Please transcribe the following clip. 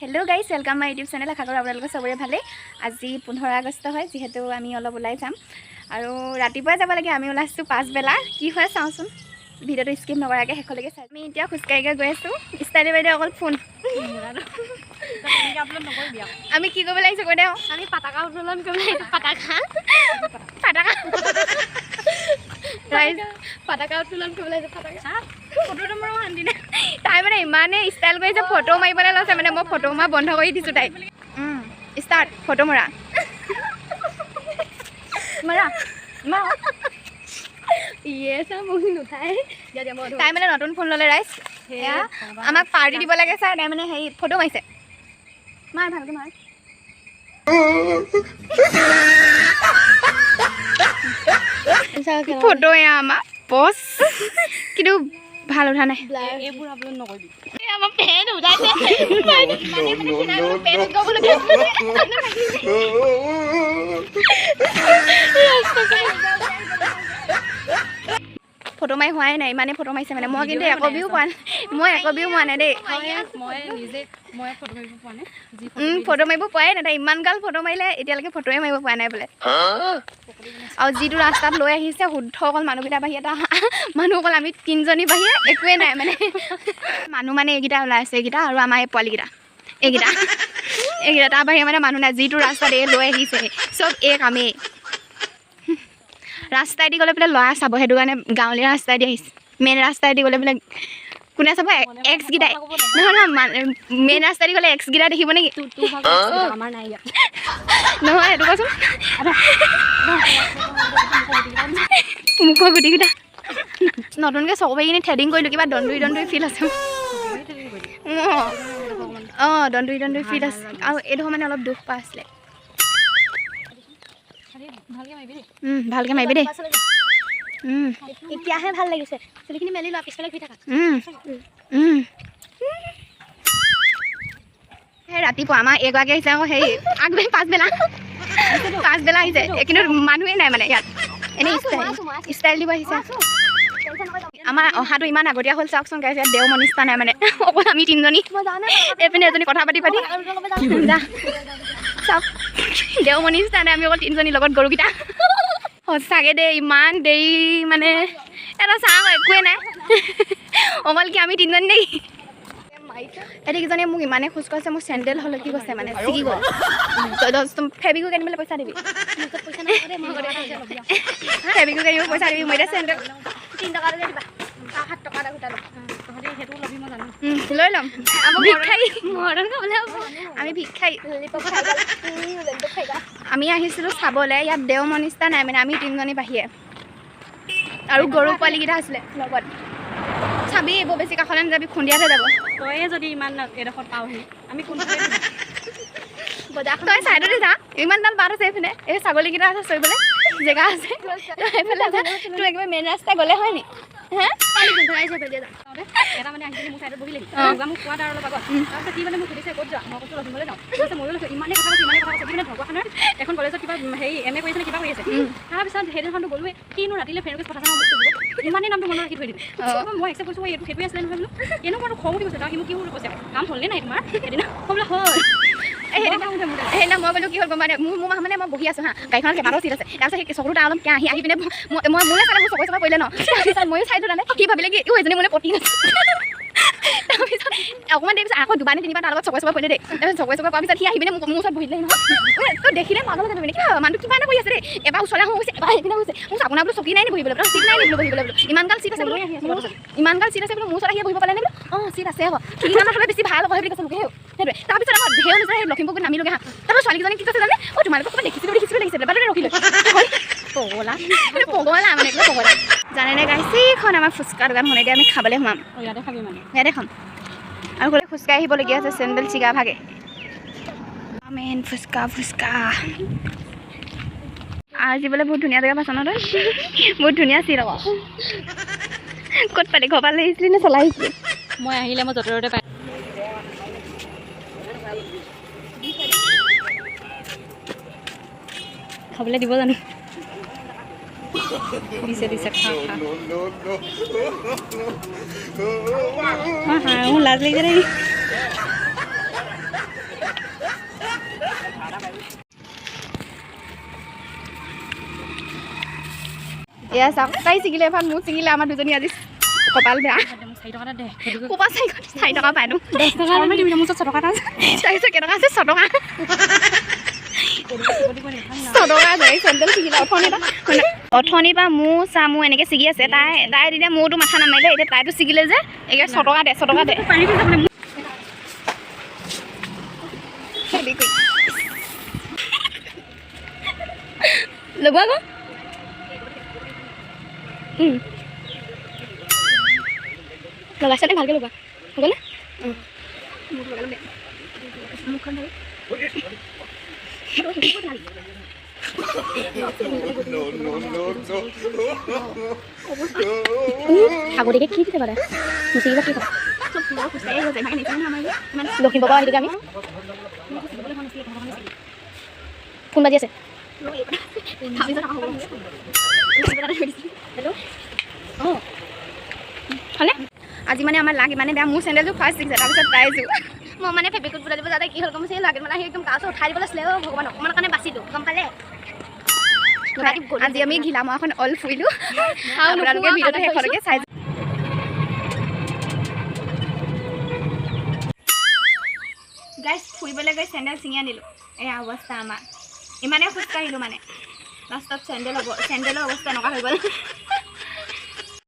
hello guys welcome my YouTube channel आशा करो আপোনালোক সবৰে ভালে আজি 15 আগষ্ট হয় যেহেতু আমি অলপ ওলাই যাম আৰু ৰাতিপুৱা যাব লাগে আমি ওলাইছো 5 বেলা কি হয় চাওচোন ভিডিওটো স্কিপ নকৰাকে হেকলৈকে চাই আমি এতিয়া খুস্কাইকে গৈ আছো ষ্টাইলি বাইদে অকল ফোন আমি কি কৰিব লাগিছে কৈ দেও আমি পতাকা উত্তোলন কৰিব লাগে पटाका उतोलन কৰিবলৈ যে पटाका ফটোটো মোৰ হান্দি না তাই মানে ইমানে ষ্টাইল কৰিছে ফটো মাৰিবলৈ লৈছে মানে মই ফটো মা বন্ধ কৰি দিছো তাই স্টাৰ্ট ফটো মৰা মৰা মা ইয়ে সব মুখ নুঠাই তাই মানে নতুন ফোন ললে ৰাইজ হেয়া আমাক পাৰ্টি দিব লাগে স্যাৰ তাই মানে হেই ফটো মাৰিছে মাৰ ভালকে মাৰ फोटो है आमा बस किदु ভাল উঠা নাই এবোৰ আপলোড নকৰিবি আমাৰ পেন উঠাইছে মানে পেন গবল ফটো মাই হোৱাই নাই মানে ফটো মাইছে মানে মই কিন্তু একবিও পোৱা নাই দেই মই নিজে মই ফটো মাৰিব পোৱা নাই ফটো মাৰিব পোৱাই নাই তাই ইমান গাল ফটো মাৰিলে এতিয়ালৈকে ফটোৱে মাৰিব পোৱা নাই বোলে আৰু যিটো ৰাস্তাত লৈ আহিছে শুদ্ধ অকল মানুহকেইটা বাহি এটা মানুহ অকল আমি তিনিজনী বাহিৰে একোৱে নাই মানে মানুহ মানে এইকেইটা ওলাই আছে এইকেইটা আৰু আমাৰ এই পোৱালিকেইটা এইকেইটা তাৰ বাহিৰে মানে মানুহ নাই যিটো ৰাস্তাত এই লৈ আহিছে চব এই কামেই ৰাস্তাই দি গ'লে বোলে ল'ৰা চাব সেইটো কাৰণে গাঁৱলীয়া ৰাস্তাই দি আহিছে মেইন ৰাস্তাই দি গ'লে বোলে কোনে চাব এক্স গিটাই নহয় মেইন ৰাস্তাই দি গ'লে এক্স গিটা দেখিব নেকি আমাৰ নাই নহয় সেইটো কচোন মুখৰ গুটিকেইটা নতুনকৈ চকবে কিনি থ্ৰেডিং কৰিলোঁ কিবা দন্দুৰি ফিল আছে অঁ দন্দুৰি ফিল আছে আৰু এইডোখৰ মানে অলপ দুখ পাই আছিলে ভালকে মাৰিবি দেই এতিয়াহে ভাল লাগিছে চুলিখিনি মেলি লোৱা পিছফালে ঘূৰি থাকা সেই ৰাতিপুৱা আমাৰ এগৰাকী আহিছে আকৌ সেই আগবেলা পাঁচবেলা আহিছে কিন্তু মানুহে নাই মানে ইয়াত এনেই ষ্টাইল দিব আহিছে আমাৰ অহাটো ইমান আগতীয়া হ'ল চাওকচোন গাইছে ইয়াত দেও মনিষ্ঠা নাই মানে অকল আমি তিনিজনী এইপিনে এজনী কথা পাতি যা চাওক দেও মনিষ্ঠা নাই আমি অকল তিনিজনীৰ লগত গৰুকেইটা সঁচাকৈ দেই ইমান দেৰি মানে এটা চাওঁ একোৱে নাই অকল কি আমি তিনিজনী নেকি এটিকেইজনীয়ে মোক ইমানে খোজ কৰিছে মোৰ চেণ্ডেল হ'লে কি কৈছে মানে ছিগি গ'ল ফেব্ৰিকো কিনিবলৈ পইচা দিবি ফেব্ৰিকো কিনিব পইচা দিবি মই এতিয়া চেণ্ডেল 3 টকা দিবা 7 টকা এটা গোটালো সেইটো ল'বি মই জানো লৈ ল'ম আমি ভিক্ষাৰী আমি আহিছিলোঁ চাবলৈ ইয়াত দেও মনিষ্ঠা নাই মানে আমি তিনিজনী বাহিৰে আৰু গৰু পোৱালিকেইটা আছিলে লগত চাবি এইবোৰ বেছি কাষলৈ নাযাবি খুন্দিয়াতে যাব তয়ে যদি ইমান এডোখৰত পাওঁহি আমি তই চাইডতে যা ইমানডাল বাট আছে এইপিনে এই ছাগলীকেইটা আছে চৰিবলৈ জেগা আছে এইফালে যা তোৰ একেবাৰে মেইন ৰাস্তা গ'লে হয় নি এটা মানে আহিলে মোৰ চাইডত বহি লাগি মোক কোৱা তাৰ অলপ আগত তাৰপিছত কি মানে মোক সুধিছে ক'ত যোৱা মই কৈছোঁ ৰখিবলৈ যাওঁ তাৰপিছত ময়ো লৈছোঁ ইমানে কথা কৈছোঁ মানে ঢকুৱাখানাৰ এখন কলেজত কিবা হেৰি MA কৰিছিলে কিবা কৰি আছে তাৰপিছত সেইদিনাখনটো গ'লোৱে কিনো ৰাতিলৈ ফেৰকৈ কথা চাওঁ ইমানেই নামটো মনত ৰাখি থৈ দিবি মই একচেপ্ট কৰিছোঁ এইটো সেইটোৱে আছিলে নহয় বোলো এনেও বাৰু খং উঠি গৈছে তাৰ সি মোক কি হ'ল কৈছে কাম হ'লনে নাই তোমাৰ সেইদিনা বোলে হয় সেইদিনা মই বোলো কি হ'ল গম পাই মোৰ মানে মই বহি আছোঁ হা গাড়ীখনত কেইবাটাও চিট আছে তাৰপিছত সেই চকুটো তাৰ অলপ আহি পিনে মই মোলে চালে মোৰ চকুৱে পৰিলে ন তাৰপিছত ময়ো চাইছোঁ তানে কি ভাবিলে কি এজনী মোলে পতি আছে তাৰপিছত অকণমান দেৰি পিছত আকৌ দুবাৰ নে তিনিবাৰ তাৰ লগত চকুৱে পৰিলে দেই তাৰপিছত চকুৱে পোৱাৰ পিছত সি আহি পিনে মোৰ ওচৰত বহি দিলে নহয় তই দেখিলে পাগল হৈ যাবি কি মানুহটো কিবা এটা কৰি আছে দেই এবাৰ ওচৰলৈ আহোঁ হৈছে এবাৰ সেইপিনে হৈছে মোৰ আপোনাৰ বোলো চকী নাই নি বহিবলৈ চিট নাই নি বোলো বহিবলৈ বোলো ইমানগাল চিট আছে বোলো মোৰ ওচৰত আহি বহিব পালে নে বোলো অঁ চিট আছে আকৌ ঠিক কামত হ'লে বেছি ভাল হ'ব বুলি কৈছে লোকে সেইটোৱে তাৰপিছত আমাৰ ধেৰ অনুযায়ী সেই লখিমপুৰত নামিলোগে হা তাৰপিছত ছোৱালীকেইজনী কি কৈছে জানে অঁ তোমালোকক ক'ৰবাত দেখিছিলোঁ লাগিছিলে বাটতে ৰখিলে পগলা মানে পগলা জানেনে গাইছে এইখন আমাৰ ফুচকা দোকানখন এতিয়া আমি খাবলৈ সোমাম ইয়াতে খাবি মানে ইয়াতে খাম আৰু গ'লে খোজকাঢ়ি আহিবলগীয়া আছে চেণ্ডেল চিগা ভাগে মেইন ফুচকা আজি বোলে বহুত ধুনীয়া জেগা পাইছ ন তই বহুত ধুনীয়া চিট আকৌ ক'ত পালি ঘৰ পালে আহিছিলি নে চলাই আহিছিলি মই আহিলে মই য'তে ত'তে পাই খাবলৈ দিব জানো দিছে খা লাজ লাগিছে নেকি এয়া চাওক তাই ছিগিলে এফাল মোৰ ছিগিলে আমাৰ দুজনী আজি কপাল বেয়া 4 টকা দে কোপা 4 টকা পাই 10 টকা দিবি মোৰ 6 টকা আছে চাইছো কেটকা আছে 6 টকা 6 টকা যায় চেন্ডেল ছিগিলে অথনি বা মোৰ চামু এনেকৈ ছিগি আছে তাই তেতিয়া মোৰতো মাথা নামাৰিলে এতিয়া তাইতো ছিগিলে যে একে 6 টকা দে 6 টকা দে পাৰিবি যাবলে লগোৱা গো লগাইছা নে ভালকৈ লগোৱা হ'ব নে মুখখন ধৰি আগতীয়াকৈ কি দিছে বাৰু মুচিকিবা কি লখিমপুৰ পৰা আহিলে আমি ফোন বাজি আছে হয়নে আজি মানে আমাৰ লাগ ইমানে বেয়া মোৰ চেণ্ডেলযোৰ ফাৰ্ষ্ট দিছে তাৰপিছত তাইযোৰ মই মানে ফেব্ৰিকত বুলাই দিব যাতে কি হ'ল গম পাইছে লাগে মানে একদম গাছ উঠাই দিবলৈ আছিলে ভগৱান অকণমান কাৰণে বাচিলোঁ গম পালে আজি আমি ঘিলামাখন অল ফুৰিলোঁ আপোনালোকে ভিডিঅ'টো শেষলৈকে চাই গাইজ ফুৰিবলৈ গৈ চেণ্ডেল ছিঙি আনিলোঁ এয়া অৱস্থা আমাৰ ইমানে খোজকাঢ়িলোঁ মানে লাষ্টত চেণ্ডেলৰ অৱস্থা এনেকুৱা হৈ গ'ল